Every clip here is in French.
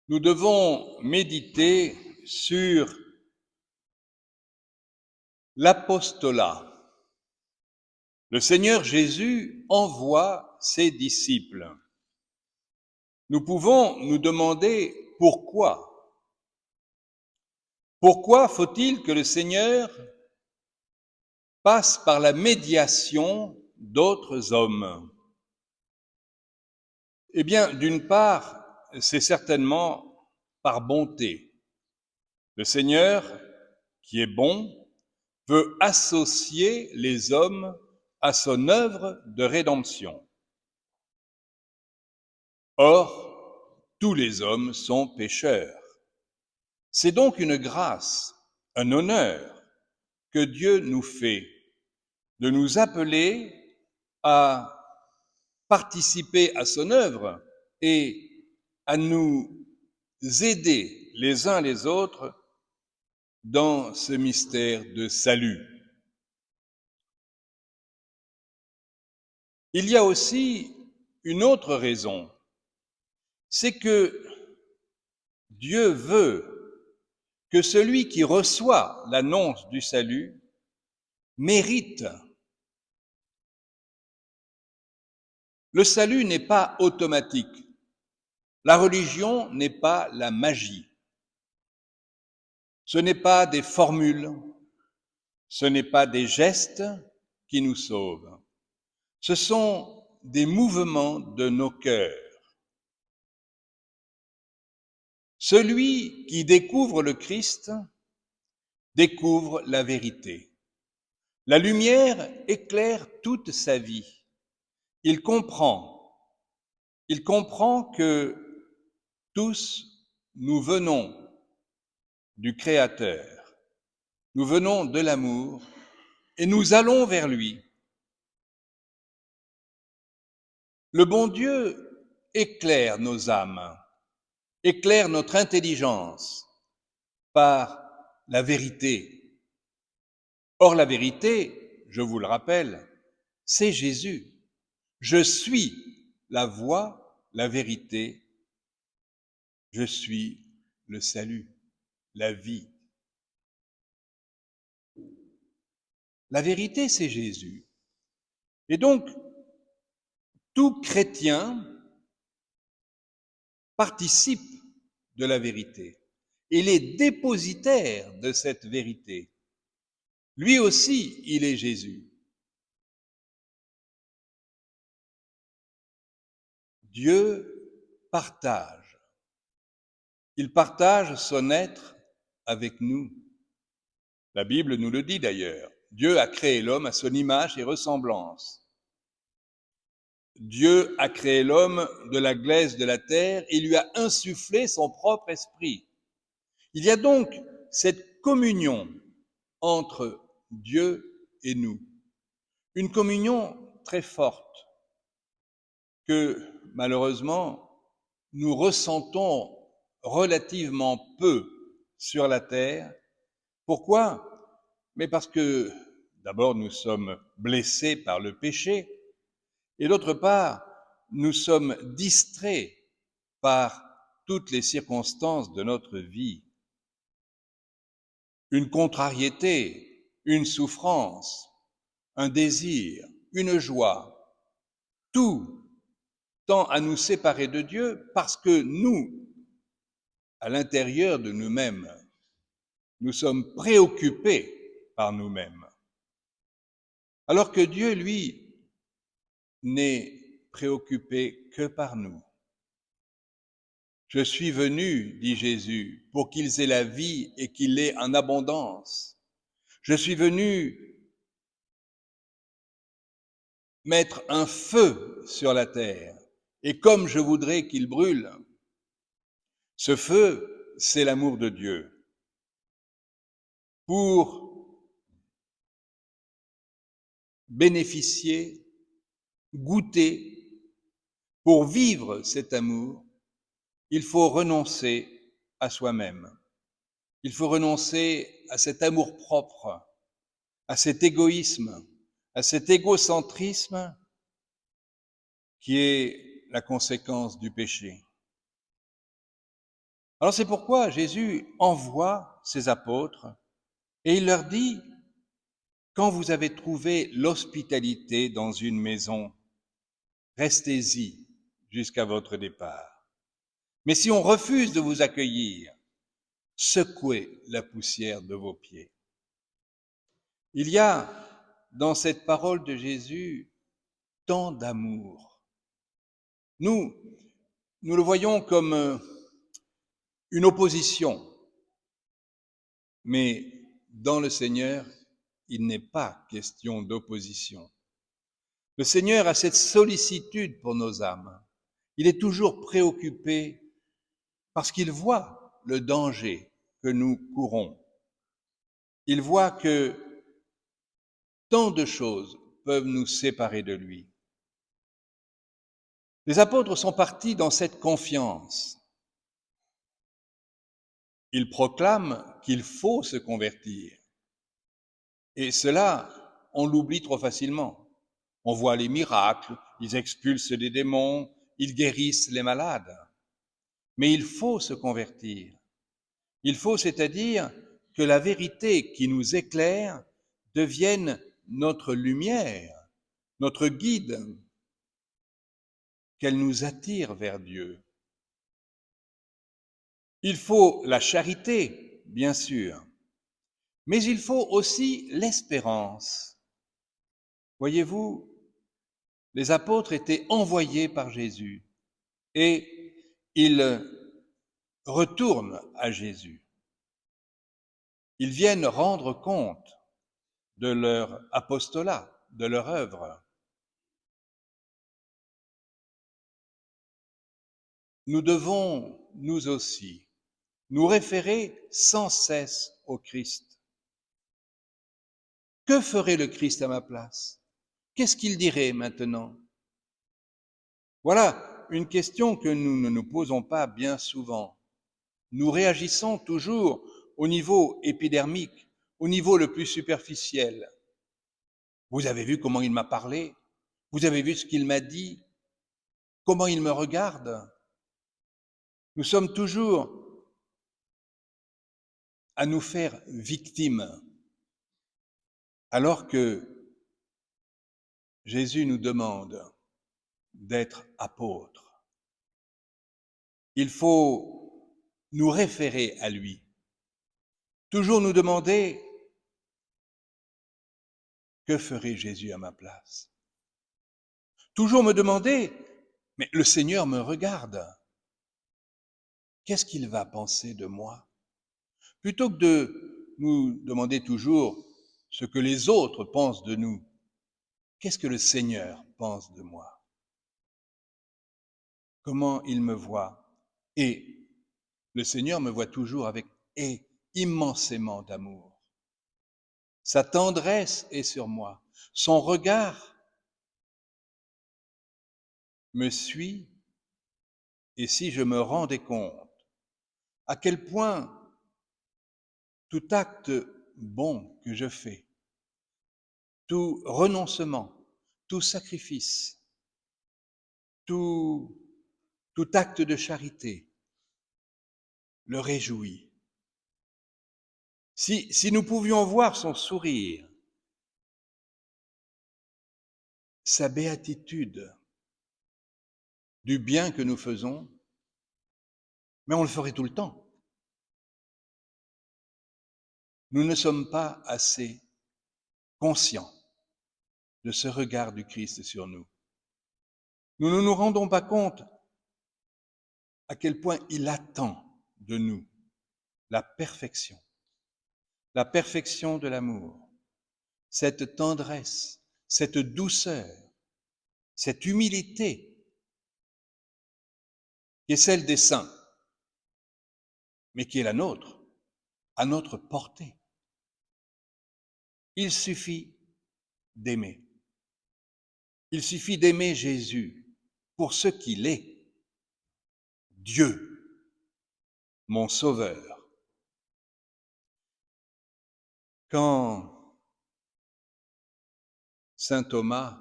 Nous devons méditer sur l'apostolat. Le Seigneur Jésus envoie ses disciples. Nous pouvons nous demander pourquoi. Pourquoi faut-il que le Seigneur passe par la médiation d'autres hommes? Eh bien, d'une part, c'est certainement par bonté. Le Seigneur, qui est bon, veut associer les hommes à son œuvre de rédemption. Or, tous les hommes sont pécheurs. C'est donc une grâce, un honneur que Dieu nous fait de nous appeler à participer à son œuvre et à nous aider les uns les autres dans ce mystère de salut. Il y a aussi une autre raison, c'est que Dieu veut que celui qui reçoit l'annonce du salut mérite. Le salut n'est pas automatique. La religion n'est pas la magie. Ce n'est pas des formules, ce n'est pas des gestes qui nous sauvent. Ce sont des mouvements de nos cœurs. Celui qui découvre le Christ découvre la vérité. La lumière éclaire toute sa vie. Il comprend que tous nous venons du Créateur, nous venons de l'amour et nous allons vers lui. Le bon Dieu éclaire nos âmes, éclaire notre intelligence par la vérité. Or, la vérité, je vous le rappelle, c'est Jésus. Je suis la voie, la vérité, je suis le salut, la vie. La vérité, c'est Jésus. Et donc, tout chrétien participe de la vérité. Il est dépositaire de cette vérité. Lui aussi, il est Jésus. Dieu partage. Il partage son être avec nous. La Bible nous le dit d'ailleurs. Dieu a créé l'homme à son image et ressemblance. Dieu a créé l'homme de la glaise de la terre et lui a insufflé son propre esprit. Il y a donc cette communion entre Dieu et nous, une communion très forte que malheureusement nous ressentons relativement peu sur la terre. Pourquoi? Mais parce que d'abord nous sommes blessés par le péché et d'autre part nous sommes distraits par toutes les circonstances de notre vie. Une contrariété, une souffrance, un désir, une joie, tout tend à nous séparer de Dieu parce que nous, à l'intérieur de nous-mêmes, nous sommes préoccupés par nous-mêmes. Alors que Dieu, lui, n'est préoccupé que par nous. Je suis venu, dit Jésus, pour qu'ils aient la vie et qu'ils l'aient en abondance. Je suis venu mettre un feu sur la terre, et comme je voudrais qu'il brûle, ce feu, c'est l'amour de Dieu. Pour bénéficier, goûter, pour vivre cet amour, il faut renoncer à soi-même. Il faut renoncer à cet amour-propre, à cet égoïsme, à cet égocentrisme qui est la conséquence du péché. Alors c'est pourquoi Jésus envoie ses apôtres et il leur dit, quand vous avez trouvé l'hospitalité dans une maison, restez-y jusqu'à votre départ. Mais si on refuse de vous accueillir, secouez la poussière de vos pieds. Il y a dans cette parole de Jésus tant d'amour. Nous le voyons comme une opposition, mais dans le Seigneur, il n'est pas question d'opposition. Le Seigneur a cette sollicitude pour nos âmes. Il est toujours préoccupé parce qu'il voit le danger que nous courons. Il voit que tant de choses peuvent nous séparer de lui. Les apôtres sont partis dans cette confiance. Ils proclament qu'il faut se convertir. Et cela, on l'oublie trop facilement. On voit les miracles, ils expulsent des démons, ils guérissent les malades. Mais il faut se convertir. Il faut, c'est-à-dire que la vérité qui nous éclaire devienne notre lumière, notre guide, qu'elle nous attire vers Dieu. Il faut la charité, bien sûr, mais il faut aussi l'espérance. Voyez-vous, les apôtres étaient envoyés par Jésus et ils retournent à Jésus. Ils viennent rendre compte de leur apostolat, de leur œuvre. Nous devons, nous aussi, nous référer sans cesse au Christ. Que ferait le Christ à ma place? Qu'est-ce qu'il dirait maintenant? Voilà une question que nous ne nous posons pas bien souvent. Nous réagissons toujours au niveau épidermique, au niveau le plus superficiel. Vous avez vu comment il m'a parlé? Vous avez vu ce qu'il m'a dit? Comment il me regarde? Nous sommes toujours à nous faire victimes, alors que Jésus nous demande d'être apôtres. Il faut nous référer à lui, toujours nous demander que ferait Jésus à ma place. Toujours me demander, mais le Seigneur me regarde, qu'est-ce qu'il va penser de moi? Plutôt que de nous demander toujours ce que les autres pensent de nous, qu'est-ce que le Seigneur pense de moi? Comment il me voit? Et le Seigneur me voit toujours avec immensément d'amour. Sa tendresse est sur moi. Son regard me suit. Et si je me rendais compte à quel point tout acte bon que je fais, tout renoncement, tout sacrifice, tout acte de charité le réjouit. Si nous pouvions voir son sourire, sa béatitude du bien que nous faisons, mais on le ferait tout le temps. Nous ne sommes pas assez conscients de ce regard du Christ sur nous. Nous ne nous rendons pas compte à quel point il attend de nous la perfection de l'amour, cette tendresse, cette douceur, cette humilité qui est celle des saints, mais qui est la nôtre, à notre portée. Il suffit d'aimer. Il suffit d'aimer Jésus pour ce qu'il est, Dieu, mon Sauveur. Quand saint Thomas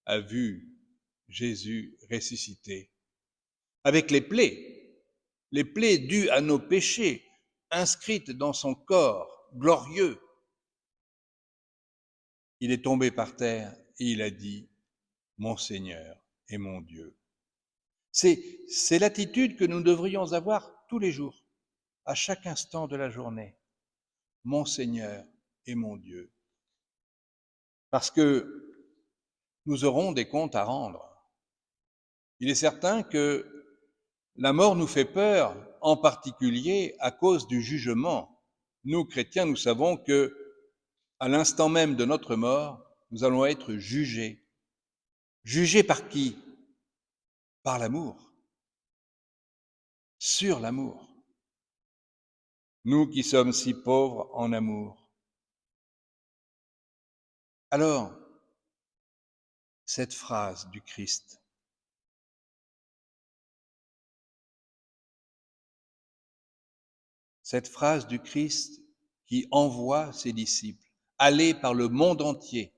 a vu Jésus ressuscité, avec les plaies les plaies dues à nos péchés, inscrites dans son corps glorieux. Il est tombé par terre et il a dit, mon Seigneur et mon Dieu. C'est l'attitude que nous devrions avoir tous les jours, à chaque instant de la journée. Mon Seigneur et mon Dieu. Parce que nous aurons des comptes à rendre. Il est certain que la mort nous fait peur, en particulier à cause du jugement. Nous, chrétiens, nous savons que, à l'instant même de notre mort, nous allons être jugés. Jugés par qui? Par l'amour. Sur l'amour. Nous qui sommes si pauvres en amour. Alors, cette phrase du Christ, qui envoie ses disciples, allez par le monde entier,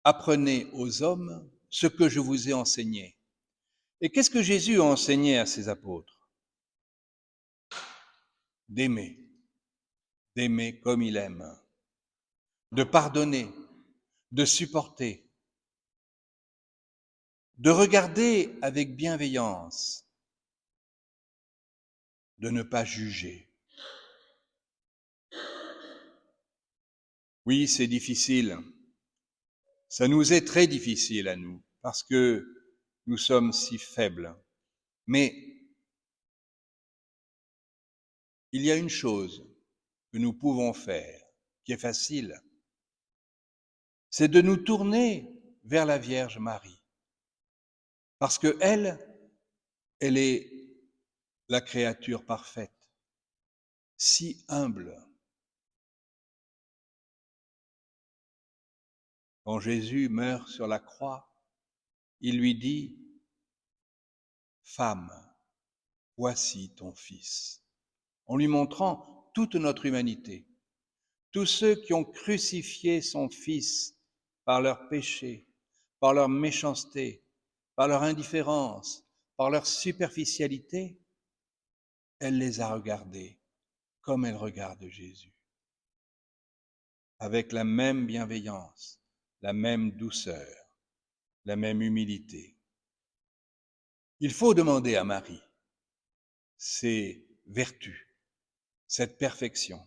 apprenez aux hommes ce que je vous ai enseigné. Et qu'est-ce que Jésus a enseigné à ses apôtres? D'aimer comme il aime, de pardonner, de supporter, de regarder avec bienveillance, de ne pas juger. Oui, c'est difficile. Ça nous est très difficile à nous, parce que nous sommes si faibles. Mais il y a une chose que nous pouvons faire, qui est facile, c'est de nous tourner vers la Vierge Marie. Parce que elle est la créature parfaite, si humble. Quand Jésus meurt sur la croix, il lui dit, « Femme, voici ton fils », en lui montrant toute notre humanité. Tous ceux qui ont crucifié son fils par leur péché, par leur méchanceté, par leur indifférence, par leur superficialité, elle les a regardés comme elle regarde Jésus, avec la même bienveillance, la même douceur, la même humilité. Il faut demander à Marie ces vertus, cette perfection.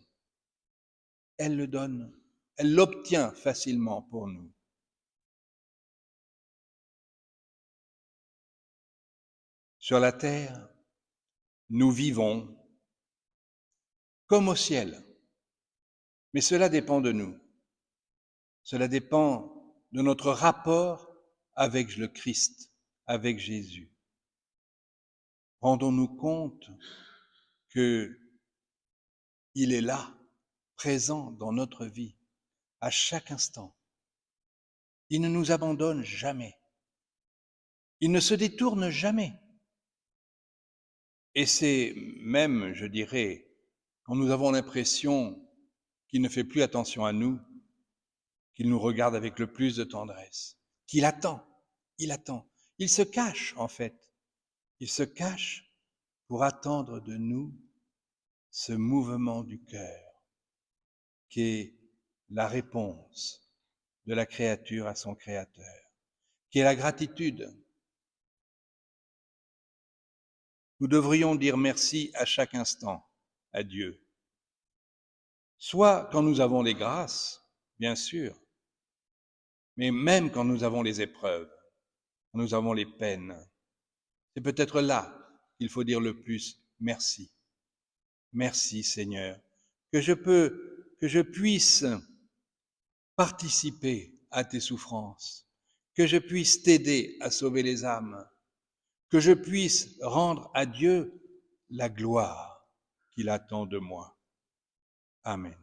Elle le donne, elle l'obtient facilement pour nous. Sur la terre, nous vivons comme au ciel, mais cela dépend de nous. Cela dépend de notre rapport avec le Christ, avec Jésus. Rendons-nous compte qu'il est là, présent dans notre vie, à chaque instant. Il ne nous abandonne jamais. Il ne se détourne jamais. Et c'est même, je dirais, quand nous avons l'impression qu'il ne fait plus attention à nous, qu'il nous regarde avec le plus de tendresse, qu'il attend, il attend. Il se cache, en fait. Il se cache pour attendre de nous ce mouvement du cœur qui est la réponse de la créature à son Créateur, qui est la gratitude. Nous devrions dire merci à chaque instant à Dieu. Soit quand nous avons les grâces, bien sûr, mais même quand nous avons les épreuves, quand nous avons les peines. C'est peut-être là qu'il faut dire le plus merci. Merci Seigneur, que je puisse participer à tes souffrances, que je puisse t'aider à sauver les âmes, que je puisse rendre à Dieu la gloire qu'il attend de moi. Amen.